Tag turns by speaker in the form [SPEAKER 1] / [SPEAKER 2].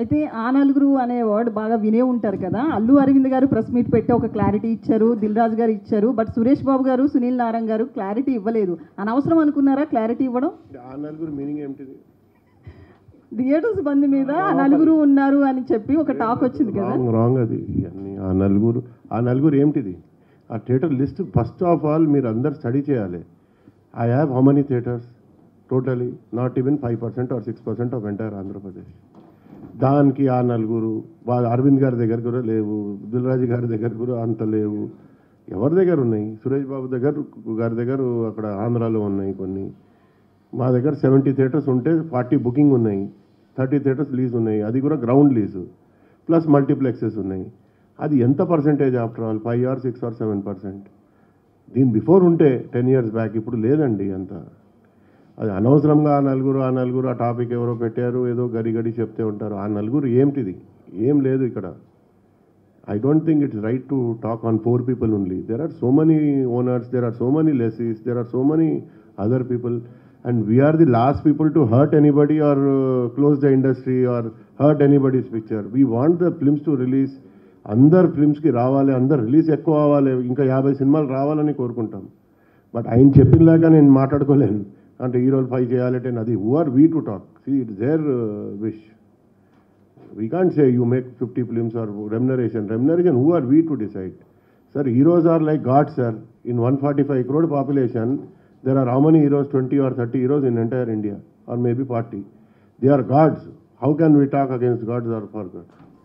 [SPEAKER 1] అయితే ఆ నలుగురు అనే వర్డ్ బాగా వినే ఉంటారు కదా. అల్లు అరవింద్ గారు ప్రెస్ మీట్ పెట్టి ఒక క్లారిటీ ఇచ్చారు, దిల్ రాజు గారు ఇచ్చారు. బట్ సురేష్ బాబు గారు, సునీల్ నారాయణ గారు క్లారిటీ ఇవ్వలేదు. అనవసరం అనుకున్నారా క్లారిటీ ఇవ్వడం?
[SPEAKER 2] ఆ నలుగురు మీనింగ్ ఏమిటిది?
[SPEAKER 1] థియేటర్స్ బంద్ మీద ఆ నలుగురు ఉన్నారు అని చెప్పి ఒక టాక్ వచ్చింది కదా.
[SPEAKER 2] రాంగ్ అది. ఇవన్నీ ఆ నలుగురు ఏమిటిది? ఆ theatre list first of all మీరు అందరు స్టడీ చేయాలి. I have how many theatres totally? Not even 5% or 6% of entire Andhra Pradesh. దానికి ఆ నలుగురు అరవింద్ గారి దగ్గర కూడా లేవు, దిల్రాజు గారి దగ్గర కూడా అంత లేవు. ఎవరి దగ్గర ఉన్నాయి? సురేష్ బాబు గారి దగ్గర అక్కడ ఆంధ్రాలో ఉన్నాయి కొన్ని. మా దగ్గర 70 థియేటర్స్ ఉంటే 40 బుకింగ్ ఉన్నాయి, 30 థియేటర్స్ లీజ్ ఉన్నాయి, అది కూడా గ్రౌండ్ లీజు ప్లస్ మల్టీప్లెక్సెస్ ఉన్నాయి. అది ఎంత percentage after all? 5 or 6 or 7%. దీని బిఫోర్ ఉంటే 10 years బ్యాక్, ఇప్పుడు లేదండి అంత. అది అనవసరంగా ఆ నలుగురు ఆ టాపిక్ ఎవరో పెట్టారు, ఏదో గడి చెప్తే ఉంటారు. ఆ నలుగురు ఏమిటిది? ఏం లేదు ఇక్కడ. I don't think it's right to talk on 4 people only. There are so many owners, there are so many lessees, there are so many other people, and we are the last people to hurt anybody or close the industry or hurt anybody's picture. We want the films to release. అందరు ఫిల్మ్స్కి రావాలి, అందరు release ఎక్కువ అవ్వాలి, ఇంకా 50 సినిమాలు రావాలని కోరుకుంటాం. But ఆయన చెప్పినలాగా నేను మాట్లాడుకోలేను. అంటే హీరోలు 5 చేయాలంటే అది who are we to talk? See it's their wish. We can't say you make 50 films or remuneration. Who are we to decide? Sir, heroes are like gods, sir. In 145 crore population, there are how many heroes? 20 or 30 heroes in entire India, or maybe 40. They are gods. How can we talk against gods or for gods?